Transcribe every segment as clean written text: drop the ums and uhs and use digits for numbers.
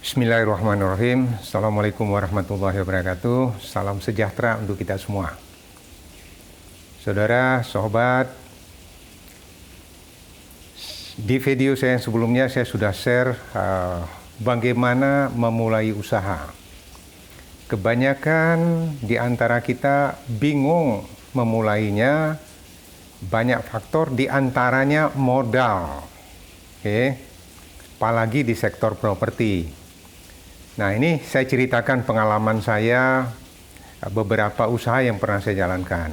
Bismillahirrahmanirrahim. Assalamualaikum warahmatullahi wabarakatuh. Salam sejahtera untuk kita semua. Saudara, sahabat, di video saya yang sebelumnya saya sudah share bagaimana memulai usaha. Kebanyakan di antara kita bingung memulainya, banyak faktor di antaranya modal. Apalagi di sektor properti. Nah, ini saya ceritakan pengalaman saya, beberapa usaha yang pernah saya jalankan.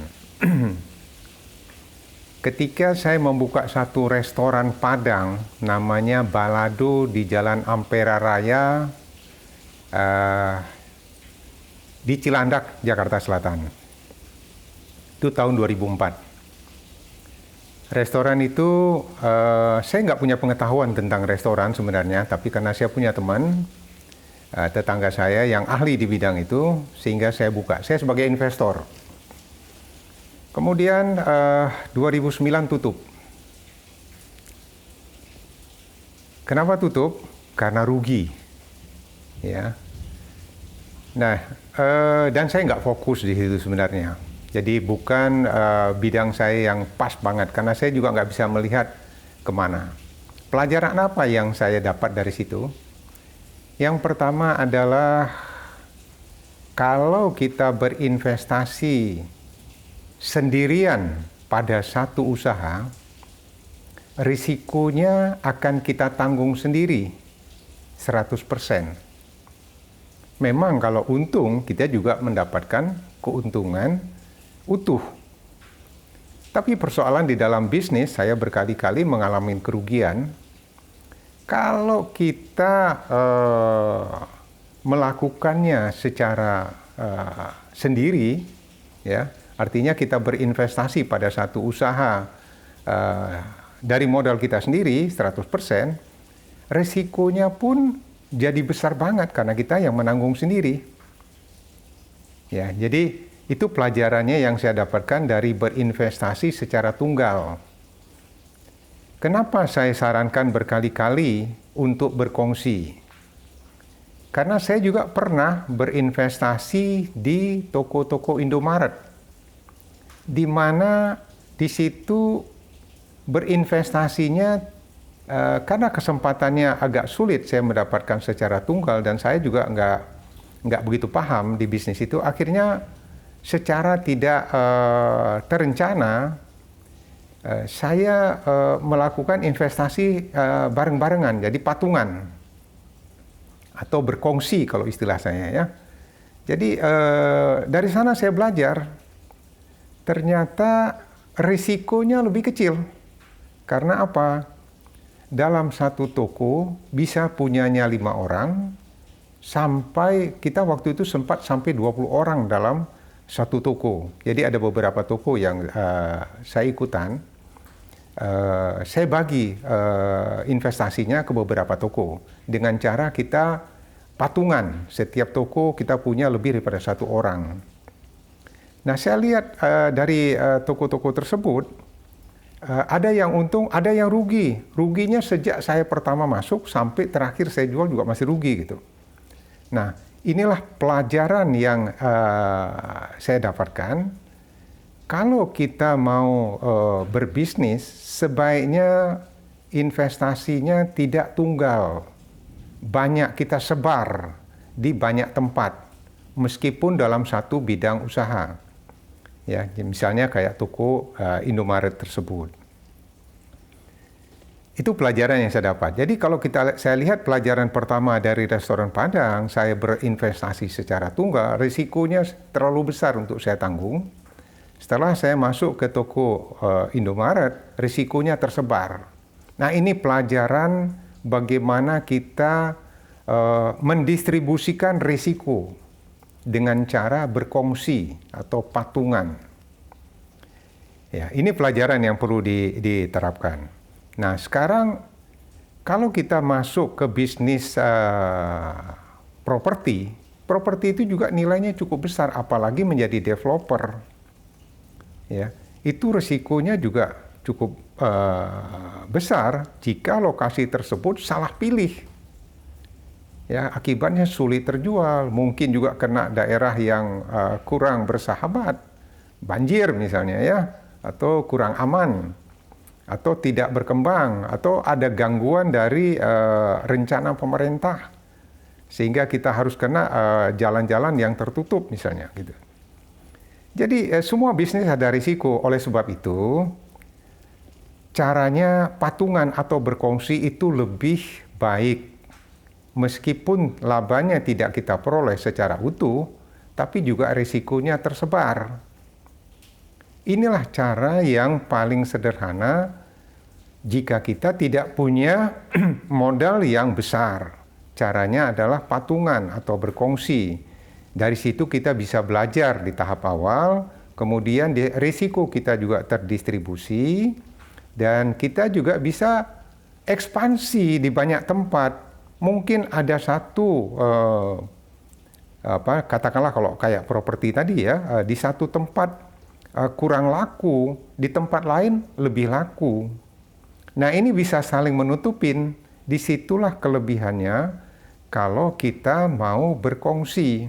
Ketika saya membuka satu restoran Padang, namanya Balado di Jalan Ampera Raya, di Cilandak, Jakarta Selatan. Itu tahun 2004. Restoran itu, saya nggak punya pengetahuan tentang restoran sebenarnya, tapi karena saya punya teman, tetangga saya yang ahli di bidang itu, sehingga saya buka. Saya sebagai investor. Kemudian 2009 tutup. Kenapa tutup? Karena rugi. Ya. Nah, dan saya nggak fokus di situ sebenarnya. Jadi bukan bidang saya yang pas banget, karena saya juga nggak bisa melihat kemana. Pelajaran apa yang saya dapat dari situ? Yang pertama adalah kalau kita berinvestasi sendirian pada satu usaha, risikonya akan kita tanggung sendiri 100%. Memang kalau untung, kita juga mendapatkan keuntungan utuh. Tapi persoalan di dalam bisnis, saya berkali-kali mengalami kerugian. Kalau kita melakukannya secara sendiri, ya, artinya kita berinvestasi pada satu usaha dari modal kita sendiri 100%, resikonya pun jadi besar banget karena kita yang menanggung sendiri. Ya, jadi itu pelajarannya yang saya dapatkan dari berinvestasi secara tunggal. Kenapa saya sarankan berkali-kali untuk berkongsi? Karena saya juga pernah berinvestasi di toko-toko Indomaret, di mana di situ berinvestasinya karena kesempatannya agak sulit saya mendapatkan secara tunggal dan saya juga nggak begitu paham di bisnis itu. Akhirnya secara tidak terencana, saya melakukan investasi bareng-barengan, jadi patungan atau berkongsi kalau istilah saya ya. Jadi dari sana saya belajar, ternyata risikonya lebih kecil. Karena apa? Dalam satu toko bisa punyanya 5 orang, sampai kita waktu itu sempat sampai 20 orang dalam satu toko. Jadi ada beberapa toko yang saya ikutan. Saya bagi investasinya ke beberapa toko dengan cara kita patungan. Setiap toko kita punya lebih daripada 1 orang. Nah, saya lihat dari toko-toko tersebut ada yang untung, ada yang rugi. Ruginya sejak saya pertama masuk sampai terakhir saya jual juga masih rugi gitu. Nah, inilah pelajaran yang saya dapatkan. Kalau kita mau berbisnis, sebaiknya investasinya tidak tunggal. Banyak kita sebar di banyak tempat, meskipun dalam satu bidang usaha. Ya, misalnya kayak toko Indomaret tersebut. Itu pelajaran yang saya dapat. Jadi kalau saya lihat pelajaran pertama dari restoran Padang, saya berinvestasi secara tunggal, risikonya terlalu besar untuk saya tanggung. Setelah saya masuk ke toko Indomaret, risikonya tersebar. Nah, ini pelajaran bagaimana kita mendistribusikan risiko dengan cara berkongsi atau patungan. Ya, ini pelajaran yang perlu diterapkan. Nah, sekarang kalau kita masuk ke bisnis properti itu juga nilainya cukup besar, apalagi menjadi developer. Ya, itu risikonya juga cukup besar jika lokasi tersebut salah pilih. Ya, akibatnya sulit terjual, mungkin juga kena daerah yang kurang bersahabat, banjir misalnya ya, atau kurang aman, atau tidak berkembang, atau ada gangguan dari rencana pemerintah, sehingga kita harus kena jalan-jalan yang tertutup misalnya gitu. Jadi semua bisnis ada risiko, oleh sebab itu caranya patungan atau berkongsi itu lebih baik. Meskipun labanya tidak kita peroleh secara utuh, tapi juga risikonya tersebar. Inilah cara yang paling sederhana jika kita tidak punya modal yang besar. Caranya adalah patungan atau berkongsi. Dari situ kita bisa belajar di tahap awal, kemudian risiko kita juga terdistribusi, dan kita juga bisa ekspansi di banyak tempat. Mungkin ada satu, katakanlah kalau kayak properti tadi ya, di satu tempat kurang laku, di tempat lain lebih laku. Nah ini bisa saling menutupin, disitulah kelebihannya kalau kita mau berkongsi.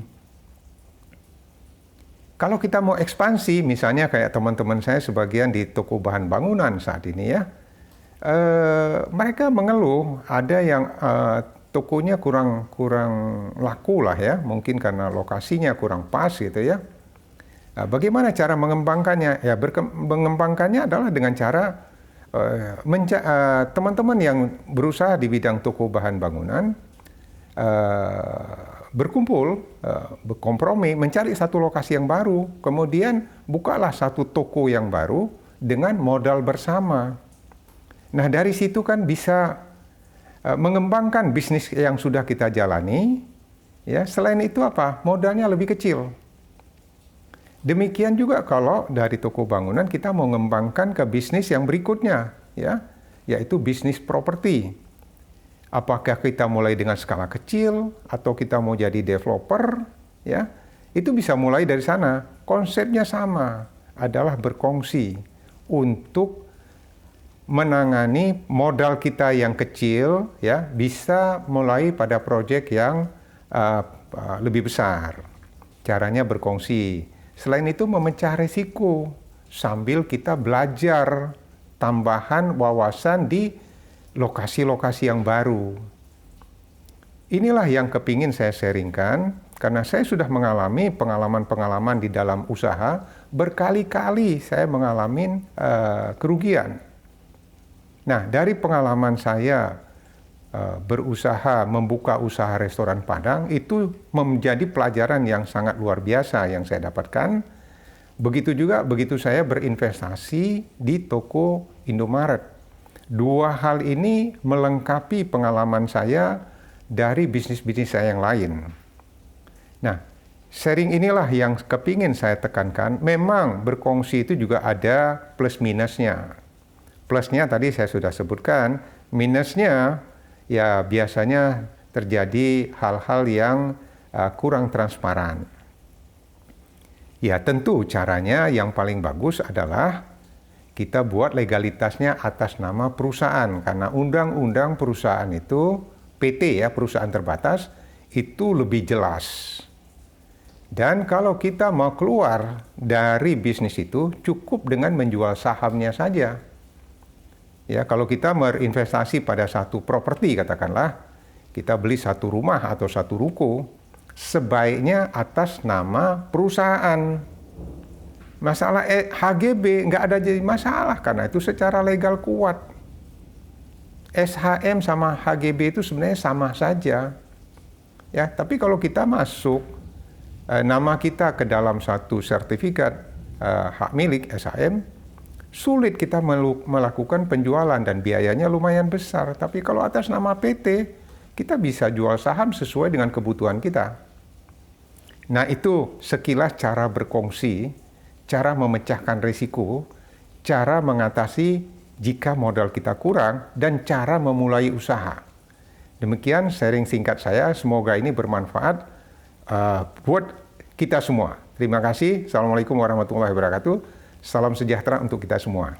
Kalau kita mau ekspansi, misalnya kayak teman-teman saya sebagian di toko bahan bangunan saat ini ya, mereka mengeluh ada yang tokonya kurang laku lah ya, mungkin karena lokasinya kurang pas gitu ya. Nah, bagaimana cara mengembangkannya? Ya mengembangkannya adalah dengan cara teman-teman yang berusaha di bidang toko bahan bangunan berkumpul, berkompromi, mencari satu lokasi yang baru, kemudian bukalah satu toko yang baru dengan modal bersama. Nah dari situ kan bisa mengembangkan bisnis yang sudah kita jalani, ya. Selain itu apa? Modalnya lebih kecil. Demikian juga kalau dari toko bangunan kita mau mengembangkan ke bisnis yang berikutnya, ya, yaitu bisnis properti. Apakah kita mulai dengan skala kecil atau kita mau jadi developer, ya? Itu bisa mulai dari sana. Konsepnya sama, adalah berkongsi untuk menangani modal kita yang kecil, ya, bisa mulai pada proyek yang lebih besar. Caranya berkongsi. Selain itu memecah risiko sambil kita belajar tambahan wawasan di lokasi-lokasi yang baru. Inilah yang kepingin saya sharingkan, karena saya sudah mengalami pengalaman-pengalaman di dalam usaha, berkali-kali saya mengalami kerugian. Nah, dari pengalaman saya berusaha membuka usaha restoran Padang, itu menjadi pelajaran yang sangat luar biasa yang saya dapatkan. Begitu juga begitu saya berinvestasi di toko Indomaret. Dua hal ini melengkapi pengalaman saya dari bisnis-bisnis saya yang lain. Nah, sharing inilah yang kepingin saya tekankan. Memang berkongsi itu juga ada plus minusnya. Plusnya tadi saya sudah sebutkan, minusnya ya biasanya terjadi hal-hal yang kurang transparan. Ya tentu caranya yang paling bagus adalah kita buat legalitasnya atas nama perusahaan, karena undang-undang perusahaan itu, PT ya, perusahaan terbatas, itu lebih jelas. Dan kalau kita mau keluar dari bisnis itu, cukup dengan menjual sahamnya saja. Ya, kalau kita berinvestasi pada satu properti, katakanlah, kita beli satu rumah atau satu ruko, sebaiknya atas nama perusahaan. Masalah HGB nggak ada jadi masalah, karena itu secara legal kuat. SHM sama HGB itu sebenarnya sama saja. Ya, tapi kalau kita masuk nama kita ke dalam satu sertifikat hak milik SHM, sulit kita melakukan penjualan dan biayanya lumayan besar. Tapi kalau atas nama PT, kita bisa jual saham sesuai dengan kebutuhan kita. Nah itu sekilas cara berkongsi, cara memecahkan risiko, cara mengatasi jika modal kita kurang, dan cara memulai usaha. Demikian sharing singkat saya, semoga ini bermanfaat buat kita semua. Terima kasih. Assalamualaikum warahmatullahi wabarakatuh. Salam sejahtera untuk kita semua.